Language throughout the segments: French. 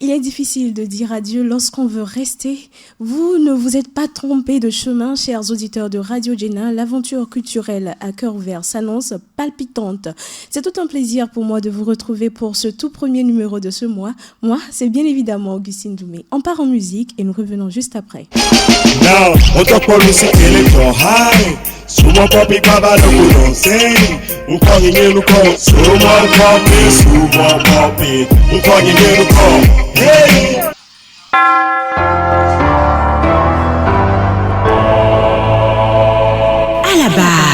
Il est difficile de dire adieu lorsqu'on veut rester. Vous ne vous êtes pas trompés de chemin, chers auditeurs de Radio Djena. L'aventure culturelle à cœur ouvert s'annonce palpitante. C'est tout un plaisir pour moi de vous retrouver pour ce tout premier numéro de ce mois. Moi, c'est bien évidemment Augustine Doumé. On part en musique et nous revenons juste après. Now, on talk about music electro high. Souma papi baba no kunose. Unkonye nyeluko. Souma papi. Unkonye nyeluko. Hey. À la barre.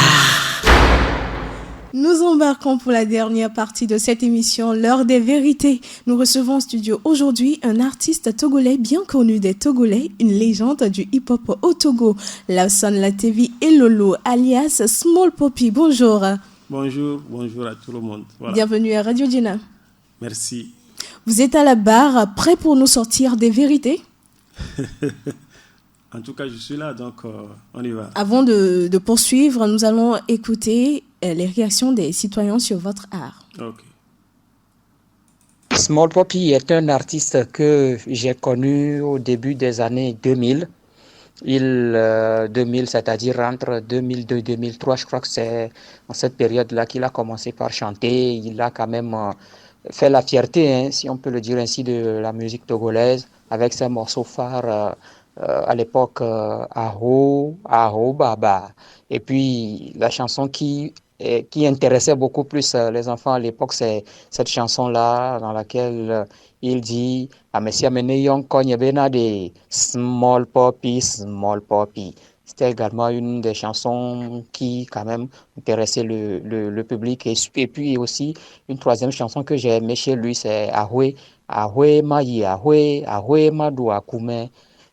Nous embarquons pour la dernière partie de cette émission, l'heure des vérités. Nous recevons en studio aujourd'hui un artiste togolais bien connu des Togolais, une légende du hip-hop au Togo, Lawson Latevi et Lolo, alias Small Poppy. Bonjour. Bonjour à tout le monde. Voilà. Bienvenue à Radio Djena. Merci. Vous êtes à la barre, prêt pour nous sortir des vérités? En tout cas, je suis là, donc on y va. Avant de poursuivre, nous allons écouter les réactions des citoyens sur votre art. Ok. Small Poppy est un artiste que j'ai connu au début des années 2000. 2000, c'est-à-dire entre 2002 et 2003, je crois que c'est en cette période-là qu'il a commencé par chanter. Il a quand même fait la fierté, hein, si on peut le dire ainsi, de la musique togolaise avec ses morceaux phares à l'époque Aho, Aho Baba. Et puis la chanson qui intéressait beaucoup plus les enfants à l'époque, c'est cette chanson-là dans laquelle il dit Amessia Meneyon Konyebena de Small Poppy, Small Poppy. C'était également une des chansons qui quand même intéressait le public. Et puis aussi une troisième chanson que j'ai aimée chez lui, c'est Ahwe, Ahwe Mayi, Ahwe, Ahwe Madou Akume.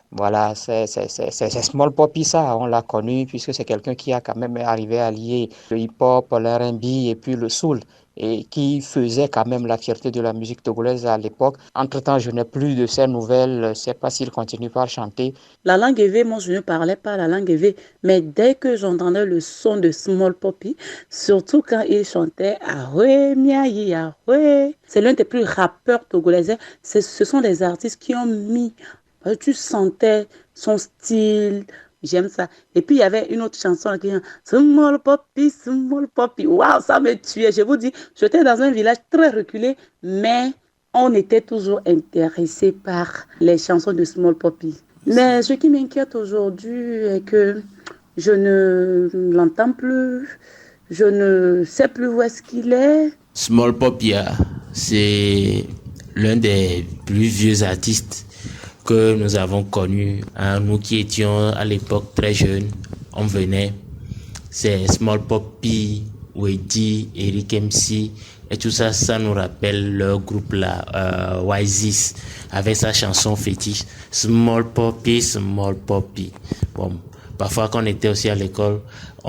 Voilà, c'est Small Poppy, ça, on l'a connu puisque c'est quelqu'un qui a quand même arrivé à lier le hip-hop, l'R&B et puis le soul et qui faisait quand même la fierté de la musique togolaise à l'époque. Entre-temps, je n'ai plus de ces nouvelles, je ne sais pas s'il continue par chanter. La langue Ewe, moi je ne parlais pas la langue Ewe, mais dès que j'entendais le son de Small Poppy, surtout quand il chantait Ahwe, Miayi, Ahwe, c'est l'un des plus rappeurs togolais. Ce sont des artistes qui ont mis... Tu sentais son style, j'aime ça. Et puis il y avait une autre chanson qui disait Small Poppy. Waouh, ça me tuait. Je vous dis, j'étais dans un village très reculé, mais on était toujours intéressé par les chansons de Small Poppy. Mais ce qui m'inquiète aujourd'hui est que je ne l'entends plus, je ne sais plus où est-ce qu'il est. Small Poppy, c'est l'un des plus vieux artistes que nous avons connu, hein, nous qui étions à l'époque très jeunes, on venait, c'est Small Poppy, Wedi, Eric MC, et tout ça, ça nous rappelle leur groupe là, Oasis, avec sa chanson fétiche, Small Poppy, Small Poppy. Bon, parfois quand on était aussi à l'école,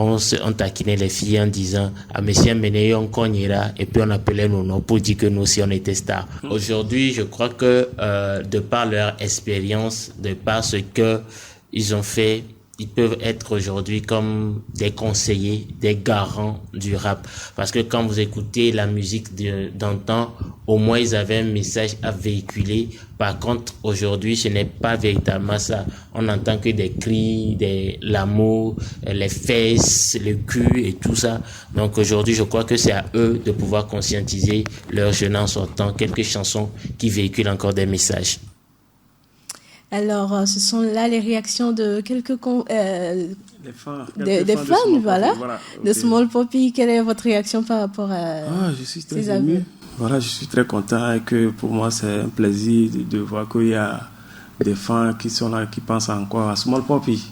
on taquinait les filles en disant « Monsieur Meneyon Konyera » et puis on appelait nos noms pour dire que nous aussi on était stars. Aujourd'hui, je crois que de par leur expérience, de par ce que ils ont fait, ils peuvent être aujourd'hui comme des conseillers, des garants du rap. Parce que quand vous écoutez la musique d'antan, au moins ils avaient un message à véhiculer. Par contre, aujourd'hui, ce n'est pas véritablement ça. On n'entend que des cris, l'amour, les fesses, le cul et tout ça. Donc aujourd'hui, je crois que c'est à eux de pouvoir conscientiser leurs jeunes en sortant quelques chansons qui véhiculent encore des messages. Alors, ce sont là les réactions de quelques des fans, voilà, okay. De Small Poppy. Quelle est votre réaction par rapport à je suis très ému. Voilà, je suis très content et que pour moi c'est un plaisir de voir qu'il y a des fans qui sont là, qui pensent encore à Small Poppy.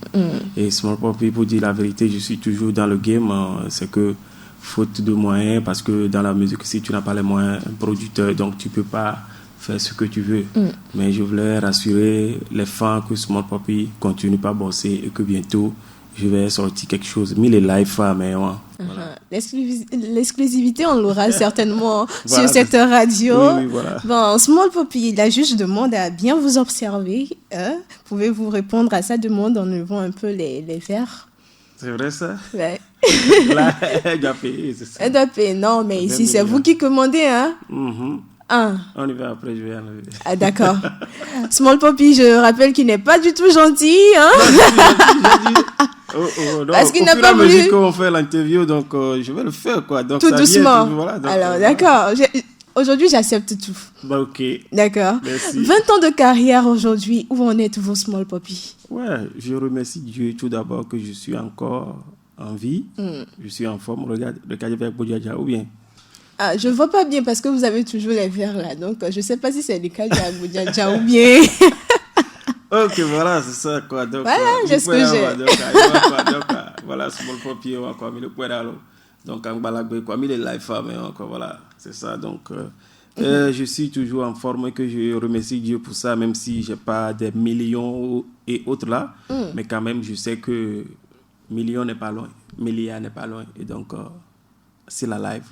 Et Small Poppy, pour dire la vérité, je suis toujours dans le game. C'est que faute de moyens, parce que dans la musique, si tu n'as pas les moyens, un producteur, donc tu peux pas faire ce que tu veux. Mais je voulais rassurer les fans que Small Poppy continue pas à bosser et que bientôt je vais sortir quelque chose. Mais les live mais voilà. L'exclusivité, on l'aura certainement sur cette radio. Oui, voilà. Bon, Small Poppy, la juge demande à bien vous observer. Pouvez-vous répondre à sa demande en levant un peu les verres? C'est vrai ça? Ouais. Là, elle doit payer, c'est ça. Elle doit payer, non, mais ici c'est vous qui commandez, hein? Ah. On y va après, je vais enlever. Ah, d'accord. Small Poppy, je rappelle qu'il n'est pas du tout gentil. Hein? Non, Parce qu'il au n'a fur et pas à mesure voulu. qu'on fait l'interview, donc je vais le faire, quoi. Donc, Tout ça doucement. Vient, voilà, donc, Alors, d'accord. Aujourd'hui, j'accepte tout. Bah, ok. D'accord. Merci. 20 ans de carrière aujourd'hui. Où en êtes-vous, Small Poppy? Ouais, je remercie Dieu tout d'abord que je suis encore en vie. Je suis en forme. Regarde, avec Bodiadja, ou bien. Ah, je ne vois pas bien parce que vous avez toujours les verres là. Donc, je ne sais pas si c'est le cas de ou bien. Ok, voilà, c'est ça, quoi. Donc, Voilà, j'ai ce que j'ai. Voilà, Small Poppy, quoi, mais le point là. Donc, en balagbe, quoi, mais les live femmes, encore, voilà, c'est ça. Donc, je suis toujours en forme et que je remercie Dieu pour ça, même si je n'ai pas des millions et autres là. Mais quand même, je sais que millions n'est pas loin, milliards n'est pas loin. Et donc, c'est la live.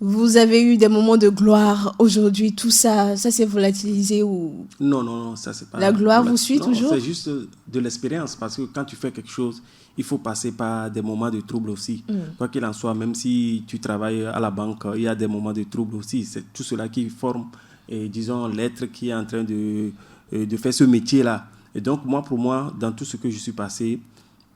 Vous avez eu des moments de gloire aujourd'hui, tout ça s'est volatilisé ou... Non, ça c'est pas... La gloire vous suit toujours? C'est juste de l'expérience, parce que quand tu fais quelque chose, il faut passer par des moments de trouble aussi. Quoi qu'il en soit, même si tu travailles à la banque, il y a des moments de trouble aussi. C'est tout cela qui forme, disons, l'être qui est en train de faire ce métier-là. Et donc, pour moi, dans tout ce que je suis passé,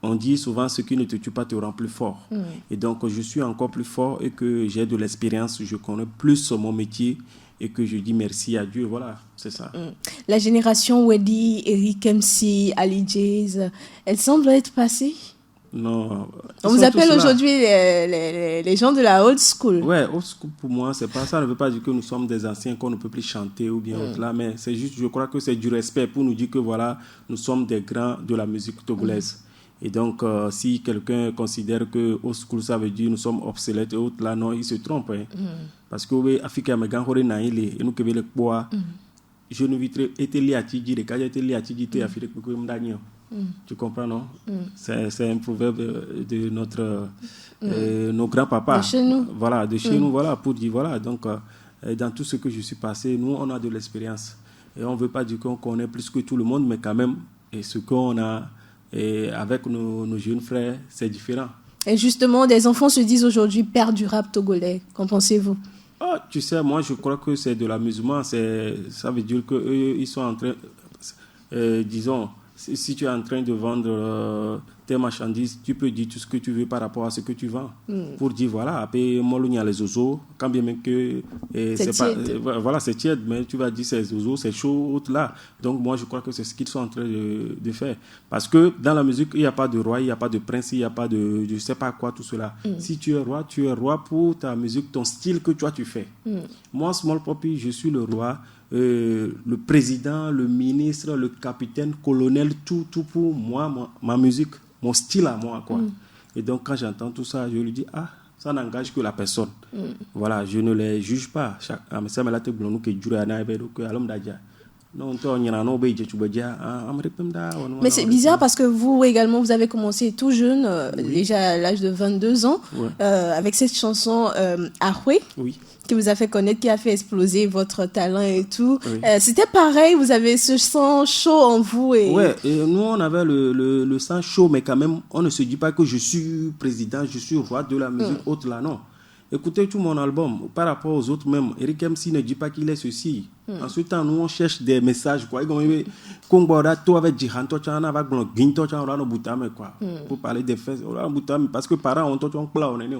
on dit souvent, ce qui ne te tue pas te rend plus fort. Et donc, je suis encore plus fort et que j'ai de l'expérience, je connais plus mon métier et que je dis merci à Dieu. Voilà, c'est ça. La génération Weddy, Eric MC, Ali Jazz, elle semble être passée? Non. On vous appelle aujourd'hui les gens de la old school. Ouais, old school pour moi, c'est pas ça. Ne veut pas dire que nous sommes des anciens, qu'on ne peut plus chanter ou bien autre là, mais c'est juste, je crois que c'est du respect pour nous dire que voilà, nous sommes des grands de la musique togolaise. Et donc, si quelqu'un considère que old school, ça veut dire nous sommes obsolètes et autres là, non, il se trompe. Hein. Parce que oui, Afrique, et nous qui le poids, je ne vitrai été lié à Tidji, les cas étaient liés à Tidji, tu Afrique, tu comprends, non? C'est un proverbe de nos grands-papas. De chez nous. Voilà, de chez nous, voilà, pour dire, voilà. Donc, dans tout ce que je suis passé, nous, on a de l'expérience. Et on ne veut pas dire qu'on connaît plus que tout le monde, mais quand même, et ce qu'on a avec nos jeunes frères, c'est différent. Et justement, des enfants se disent aujourd'hui père du rap togolais. Qu'en pensez-vous? Tu sais, moi, je crois que c'est de l'amusement. Ça veut dire qu'eux, ils sont en train... disons... Si tu es en train de vendre tes marchandises, tu peux dire tout ce que tu veux par rapport à ce que tu vends. Pour dire, voilà, après, moi, il y a les oiseaux, quand bien même que c'est tiède, mais tu vas dire, c'est oiseaux, c'est chaud, là. Donc, moi, je crois que c'est ce qu'ils sont en train de faire. Parce que dans la musique, il n'y a pas de roi, il n'y a pas de prince, il n'y a pas de je ne sais pas quoi, tout cela. Si tu es roi pour ta musique, ton style que toi, tu fais. Moi, Small Poppy, je suis le roi. Le président, le ministre, le capitaine, colonel, tout pour moi, ma musique, mon style à moi, quoi. Et donc, quand j'entends tout ça, je lui dis, ça n'engage que la personne. Voilà, je ne les juge pas. Mais c'est bizarre parce que vous également, vous avez commencé tout jeune, déjà à l'âge de 22 ans, avec cette chanson Ahoué. Oui. Qui vous a fait connaître, qui a fait exploser votre talent et tout. Oui. C'était pareil, vous avez ce sang chaud en vous. Ouais, et nous on avait le sang chaud, mais quand même, on ne se dit pas que je suis président, je suis roi de la musique autre là, non. Écoutez tout mon album, par rapport aux autres même, Eric MC ne dit pas qu'il est ceci. En ce temps, nous on cherche des messages, quoi. Pour parler des faits, parce que parents ont tout on est né.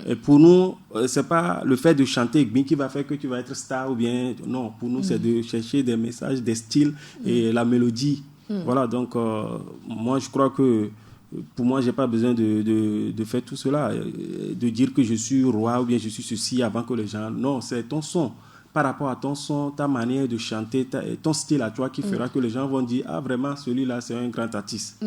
Et pour nous, c'est pas le fait de chanter qui va faire que tu vas être star ou bien non. Pour nous, c'est de chercher des messages, des styles et la mélodie. Voilà, donc moi je crois que pour moi, j'ai pas besoin de faire tout cela, de dire que je suis roi ou bien je suis ceci avant que les gens. Non, c'est ton son. Par rapport à ton son, ta manière de chanter, ton style à toi qui fera que les gens vont dire vraiment celui-là c'est un grand artiste.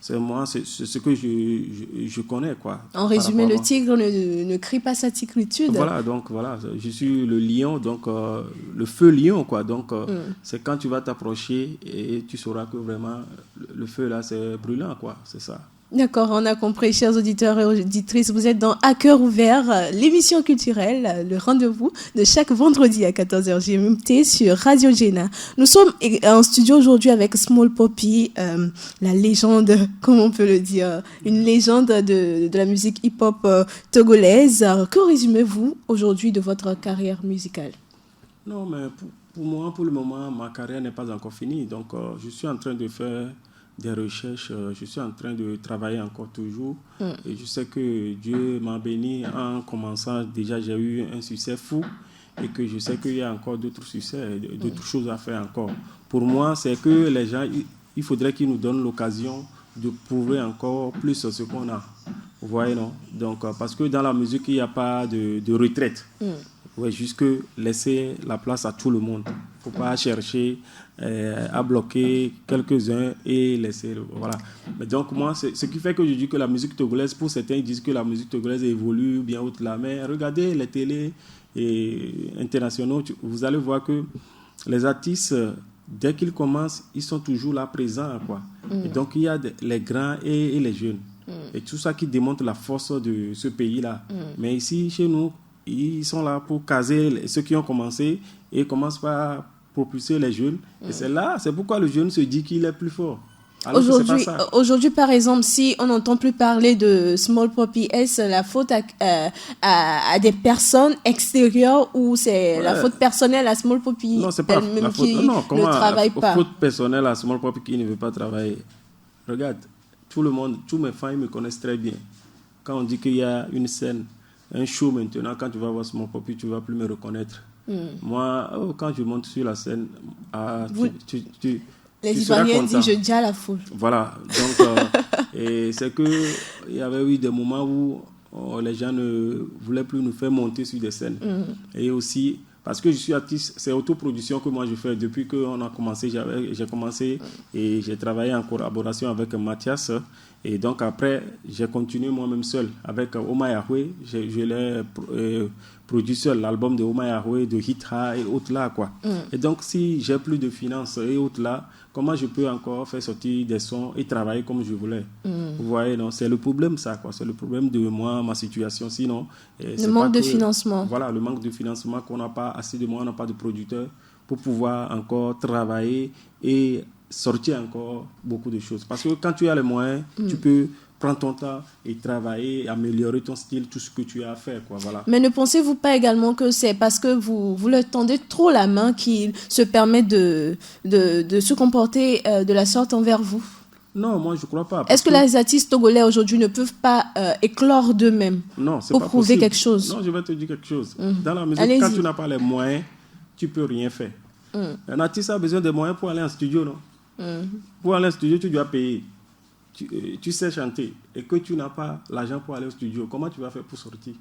C'est moi, c'est ce que je connais, quoi. En résumé, le tigre ne crie pas sa tigritude. Voilà, donc voilà, je suis le lion, donc le feu lion, quoi. Donc c'est quand tu vas t'approcher et tu sauras que vraiment le feu là c'est brûlant, quoi. C'est ça. D'accord, on a compris, chers auditeurs et auditrices, vous êtes dans À Cœur Ouvert, l'émission culturelle, le rendez-vous de chaque vendredi à 14h GMT sur Radio Géna. Nous sommes en studio aujourd'hui avec Small Poppy, la légende, comment on peut le dire, une légende de la musique hip-hop togolaise. Que résumez-vous aujourd'hui de votre carrière musicale ? Non, mais pour moi, pour le moment, ma carrière n'est pas encore finie. Donc, je suis en train de faire des recherches, je suis en train de travailler encore toujours. Et je sais que Dieu m'a béni en commençant. Déjà, j'ai eu un succès fou et que je sais qu'il y a encore d'autres succès, d'autres choses à faire encore. Pour moi, c'est que les gens, il faudrait qu'ils nous donnent l'occasion de prouver encore plus ce qu'on a. Vous voyez, non? Donc, parce que dans la musique, il n'y a pas de retraite. Ouais, juste laisser la place à tout le monde. Il ne faut pas chercher à bloquer quelques-uns et laisser... Voilà. Mais donc, moi, ce qui fait que je dis que la musique togolaise, pour certains, ils disent que la musique togolaise évolue bien au-delà. Mais regardez les télés internationaux, vous allez voir que les artistes, dès qu'ils commencent, ils sont toujours là présents, quoi. Et donc, il y a les grands et les jeunes. Et tout ça qui démontre la force de ce pays-là. Mais ici, chez nous, ils sont là pour caser ceux qui ont commencé et commencent par propulser les jeunes. Et c'est pourquoi le jeune se dit qu'il est plus fort. Aujourd'hui, par exemple, si on n'entend plus parler de Small Poppy, est-ce la faute à des personnes extérieures ou c'est la faute personnelle à Small Poppy? Non, c'est pas la faute. Ne travaille pas. La faute personnelle à Small Poppy qui ne veut pas travailler. Regarde, tout le monde, tous mes fans me connaissent très bien. Quand on dit qu'il y a une scène, un show maintenant, quand tu vas voir Small Poppy, tu ne vas plus me reconnaître. Moi, quand je monte sur la scène, les Ivoiriens disent je dis à la foule. Voilà, donc et c'est qu'il y avait eu des moments où les gens ne voulaient plus nous faire monter sur des scènes. Et aussi, parce que je suis artiste, c'est autoproduction que moi je fais. Depuis qu'on a commencé, j'ai commencé et j'ai travaillé en collaboration avec Mathias. Et donc après, j'ai continué moi-même seul avec Oma Yahweh. Je l'ai produit seul, l'album de Oma Yahweh, de Hitra et autres là, quoi. Et donc, si j'ai plus de finances et autres là, comment je peux encore faire sortir des sons et travailler comme je voulais? Vous voyez, non, c'est le problème, ça, quoi. C'est le problème de moi, ma situation. Sinon, le manque de financement. Voilà, le manque de financement, qu'on n'a pas assez de moyens, on n'a pas de producteurs pour pouvoir encore travailler et sortir encore beaucoup de choses. Parce que quand tu as les moyens, tu peux prendre ton temps et travailler, améliorer ton style, tout ce que tu as à faire, quoi, voilà. Mais ne pensez-vous pas également que c'est parce que vous leur tendez trop la main qu'il se permet de se comporter de la sorte envers vous? Non, moi je ne crois pas. Est-ce que les artistes togolais aujourd'hui ne peuvent pas éclore d'eux-mêmes pour prouver possible. Quelque chose? Non, je vais te dire quelque chose. Dans la musique, quand tu n'as pas les moyens, tu ne peux rien faire. Un artiste a besoin des moyens pour aller en studio, non? Pour aller au studio, tu dois payer. Tu sais chanter et que tu n'as pas l'argent pour aller au studio. Comment tu vas faire pour sortir?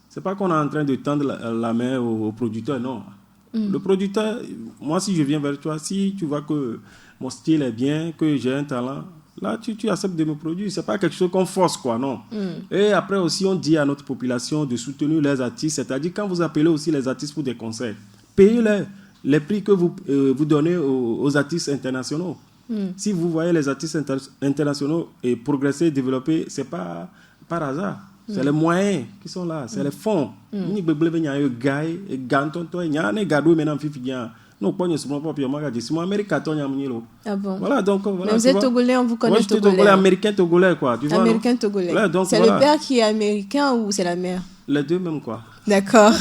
C'est pas qu'on est en train de tendre la main au producteur, non. Le producteur, moi, si je viens vers toi, si tu vois que mon style est bien, que j'ai un talent, là, tu acceptes de me produire. C'est pas quelque chose qu'on force, quoi, non. Et après aussi, on dit à notre population de soutenir les artistes. C'est-à-dire, quand vous appelez aussi les artistes pour des concerts, payez-les les prix que vous donnez aux artistes internationaux. Si vous voyez les artistes internationaux progresser, développer, ce n'est pas par hasard. C'est les moyens qui sont là, c'est les fonds. Ah bon? Voilà, donc, voilà, mais vous êtes togolais, on vous connaît. Moi, je suis togolais, américain-togolais, quoi. Tu vois, américain-togolais. Ouais, c'est le père qui est américain ou c'est la mère? Les deux même, quoi. D'accord.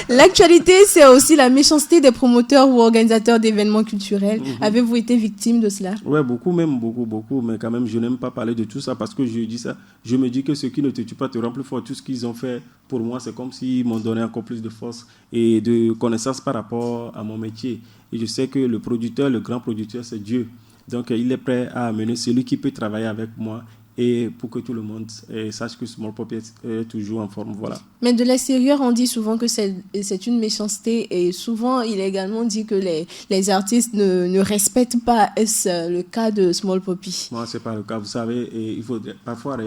L'actualité, c'est aussi la méchanceté des promoteurs ou organisateurs d'événements culturels. Avez-vous été victime de cela? Oui, beaucoup même, beaucoup. Mais quand même, je n'aime pas parler de tout ça parce que je dis ça. Je me dis que ce qui ne te tue pas te rend plus fort. Tout ce qu'ils ont fait, pour moi, c'est comme s'ils m'ont donné encore plus de force et de connaissances par rapport à mon métier. Et je sais que le producteur, le grand producteur, c'est Dieu. Donc, il est prêt à amener celui qui peut travailler avec moi et pour que tout le monde sache que Small Poppy est toujours en forme, voilà. Mais de l'extérieur, on dit souvent que c'est une méchanceté et souvent, il est également dit que les artistes ne respectent pas. Est-ce le cas de Small Poppy? Moi, ce n'est pas le cas. Vous savez, il faut parfois...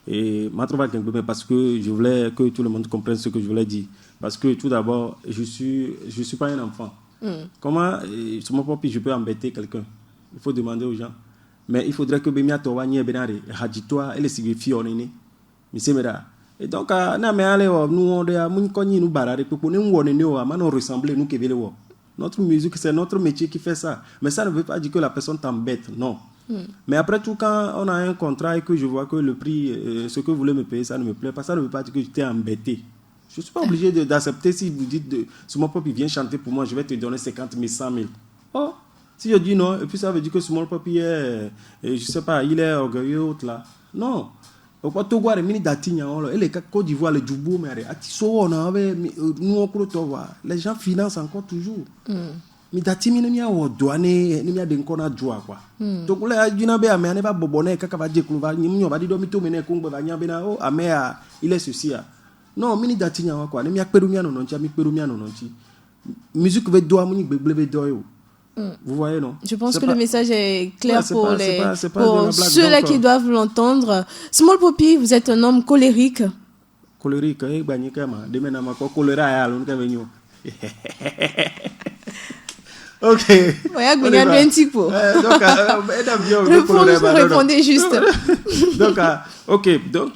Et parce que je voulais que tout le monde comprenne ce que je voulais dire. Parce que tout d'abord, je suis pas un enfant. Comment, Small Poppy, je peux embêter quelqu'un? Il faut demander aux gens. Mais il faudrait que Bemia Towani Benare, Hadjitoa et les Sigifi Onene. Et donc, nous, on a nous barré pour nous ressembler, nous qui veulent. Notre musique, c'est notre métier qui fait ça. Mais ça ne veut pas dire que la personne t'embête, non. Mais après tout, quand on a un contrat et que je vois que le prix, ce que vous voulez me payer, ça ne me plaît pas, ça ne veut pas dire que je t'ai embêté. Je ne suis pas obligé d'accepter si vous dites Small Poppy vient chanter pour moi, je vais te donner 50 000, 100 000. Oh, si je dis non, et puis ça veut dire que Small Poppy est, je ne sais pas, il est orgueilleux, autre là. Non. Pourquoi Togo a mis d'Atigna, et les Côte d'Ivoire, les Djoubo, mais les gens financent encore toujours. Mais d'Atimi ne m'a douané, ne m'a d'incona joie quoi. Donc là, il n'a pas amené pas bobonné, kaka dire qu'on va, n'y va dire domito mené qu'on va n'y bena oh amea, il est ceci. Non, mini d'Atigna quoi, ne m'a perumia non non, mi perumia non non. Musique veut doit muni bébé doyo. Vous voyez, non? Je pense que le message est clair pour pour ceux-là qui doivent l'entendre. Small Poppy, vous êtes un homme colérique. Colérique, demain, ma choléra, ok. Répondez juste. Donc,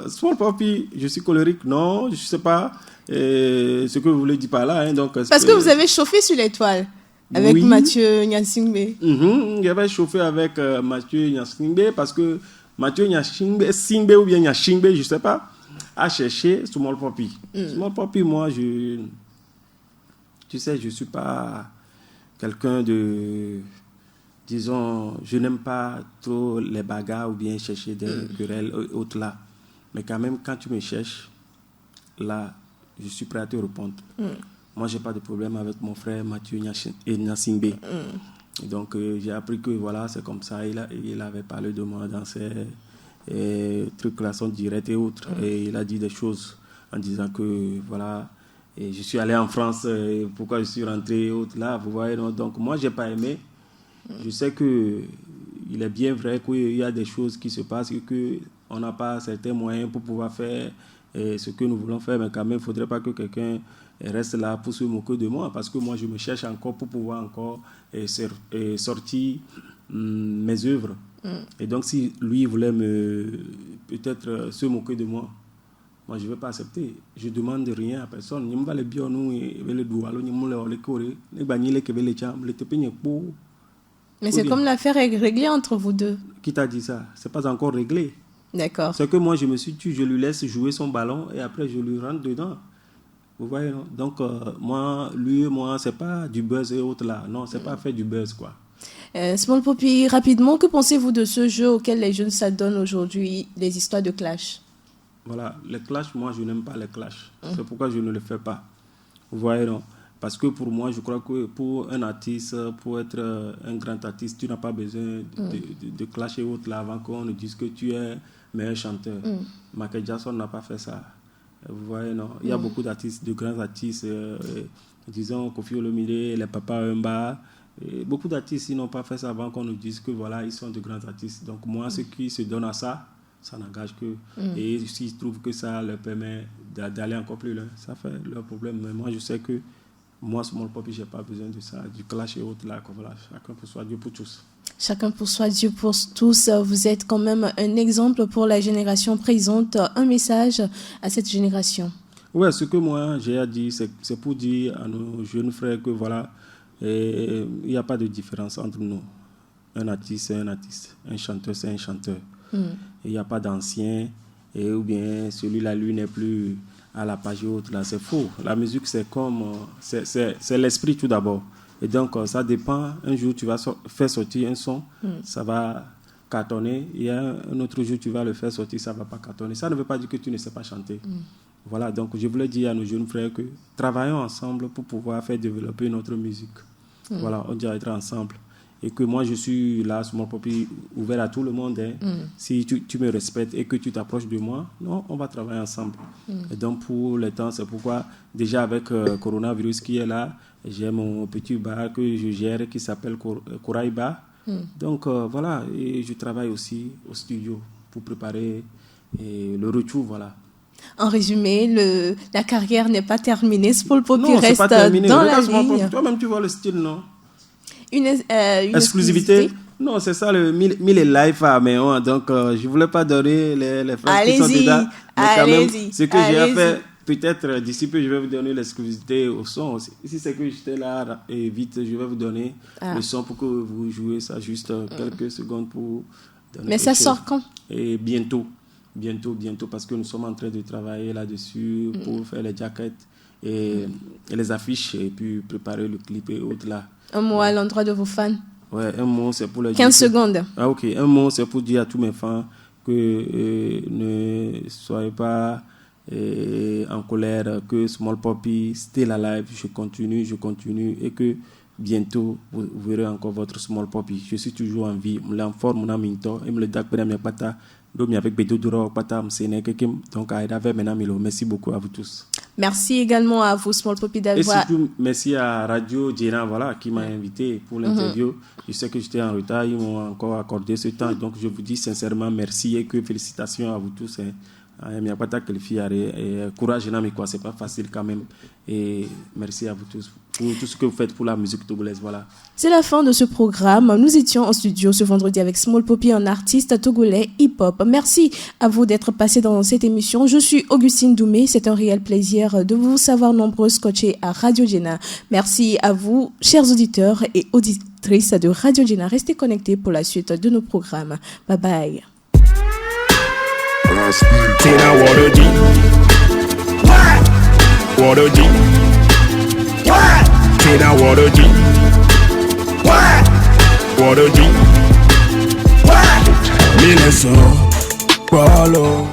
Small Poppy, je suis colérique, non, je ne sais pas ce que vous voulez dire par là. Hein, donc, parce que vous avez chauffé sur l'étoile. Avec Mathieu Nyasingbe. J'avais chauffé avec Mathieu Nyasingbe parce que Mathieu Nyasingbe ou bien Nyasingbe, je ne sais pas, a cherché Small Poppy. Small Poppy, moi, tu sais, je ne suis pas quelqu'un de... Disons, je n'aime pas trop les bagarres ou bien chercher des querelles autres là. Mais quand même, quand tu me cherches, là, je suis prêt à te répondre. Moi, je n'ai pas de problème avec mon frère Mathieu Nyasingbe. Donc, j'ai appris que voilà, c'est comme ça. Il avait parlé de moi dans ses trucs là, son direct et autres. Et il a dit des choses en disant que voilà, et je suis allé en France, pourquoi je suis rentré et autres là. Vous voyez, non? Donc, moi, je n'ai pas aimé. Je sais qu'il est bien vrai qu'il y a des choses qui se passent et qu'on n'a pas certains moyens pour pouvoir faire ce que nous voulons faire. Mais quand même, il ne faudrait pas que quelqu'un reste là pour se moquer de moi, parce que moi je me cherche encore pour pouvoir encore sortir mes œuvres. Et donc si lui voulait peut-être se moquer de moi, moi je ne vais pas accepter. Je ne demande rien à personne. Mais c'est comme l'affaire est réglée entre vous deux. Qui t'a dit ça? C'est pas encore réglé. D'accord. C'est que moi je me suis dit, je lui laisse jouer son ballon et après je lui rentre dedans. Vous voyez, non? Donc, moi, c'est pas du buzz et autres là. Non, c'est pas fait du buzz, quoi. Small Poppy, rapidement, que pensez-vous de ce jeu auquel les jeunes s'adonnent aujourd'hui, les histoires de clash? Voilà, les clashs, moi, je n'aime pas les clashs. C'est pourquoi je ne le fais pas. Vous voyez, non? Parce que pour moi, je crois que pour un artiste, pour être un grand artiste, tu n'as pas besoin de clash et autres là avant qu'on ne dise que tu es meilleur chanteur. Michael Jackson n'a pas fait ça. Vous voyez, non? Il y a beaucoup d'artistes, de grands artistes, disons Koffi Olomide, les Papa Wemba. Beaucoup d'artistes, ils n'ont pas fait ça avant qu'on nous dise que voilà, ils sont de grands artistes. Donc moi, ceux qui se donnent à ça, ça n'engage que. Et s'ils trouvent que ça leur permet d'aller encore plus loin, ça fait leur problème. Mais moi, je sais que moi, Small Poppy, je n'ai pas besoin de ça, du clash et autres là. Voilà, chacun pour soi, Dieu pour tous. Chacun pour soi, Dieu pour tous. Vous êtes quand même un exemple pour la génération présente. Un message à cette génération. Oui, ce que moi j'ai à dire, c'est pour dire à nos jeunes frères que voilà, il n'y a pas de différence entre nous. Un artiste, c'est un artiste. Un chanteur, c'est un chanteur. Il n'y a pas d'ancien, ou bien celui-là, lui, n'est plus à la page haute. Là, c'est faux. La musique, c'est comme... c'est l'esprit tout d'abord. Et donc, ça dépend. Un jour, tu vas faire sortir un son, ça va cartonner. Il y a un autre jour, tu vas le faire sortir, ça ne va pas cartonner. Ça ne veut pas dire que tu ne sais pas chanter. Voilà, donc je voulais dire à nos jeunes frères que travaillons ensemble pour pouvoir faire développer notre musique. Voilà, on doit être ensemble. Et que moi, je suis là, Small Poppy, ouvert à tout le monde. Hein. Si tu me respectes et que tu t'approches de moi, non, on va travailler ensemble. Et donc, pour le temps, c'est pourquoi, déjà avec coronavirus qui est là, j'ai mon petit bar que je gère qui s'appelle Kouraï Bar. Donc, voilà, et je travaille aussi au studio pour préparer le retour, voilà. En résumé, la carrière n'est pas terminée. Small Poppy non, reste pas terminé. dans Regarde la ligne. Toi-même, tu vois le style, non? Une exclusivité. Non, c'est ça, le 1000 live à Méon. Donc, je ne voulais pas donner les phrases qui sont dedans. Mais quand même, ce que j'ai fait, peut-être d'ici peu, je vais vous donner l'exclusivité au son. Si c'est que j'étais là et vite, je vais vous donner le son pour que vous jouez ça juste quelques secondes pour donner. Mais ça sort quand? Et bientôt. bientôt, parce que nous sommes en train de travailler là-dessus pour faire les jackets et les affiches et puis préparer le clip et autres là. Un mot à l'endroit de vos fans. Ouais, un mot, c'est pour les 15 secondes. Ah, ok. Un mot, c'est pour dire à tous mes fans que ne soyez pas en colère, que Small Poppy, still alive, je continue, et que bientôt, vous verrez encore votre Small Poppy. Je suis toujours en vie. Je suis en forme, je suis me le dak avec pata. Avec Bedo Duro, pata, donc, merci beaucoup à vous tous. Merci également à vous, Small Poppy, d'avoir... Et surtout, merci à Radio Djena, voilà, qui m'a invité pour l'interview. Je sais que j'étais en retard, ils m'ont encore accordé ce temps. Donc, je vous dis sincèrement merci et que félicitations à vous tous. Il n'y a pas de courage, c'est pas facile quand même. Et merci à vous tous pour tout ce que vous faites pour la musique togolaise. Voilà. C'est la fin de ce programme. Nous étions en studio ce vendredi avec Small Poppy, un artiste togolais hip-hop. Merci à vous d'être passé dans cette émission. Je suis Augustine Doumé. C'est un réel plaisir de vous savoir nombreux scotchés à Radio Djena. Merci à vous, chers auditeurs et auditrices de Radio Djena. Restez connectés pour la suite de nos programmes. Bye bye. Tina Water G. Water G. Tina Water G. Water G. Minnesota. Palo.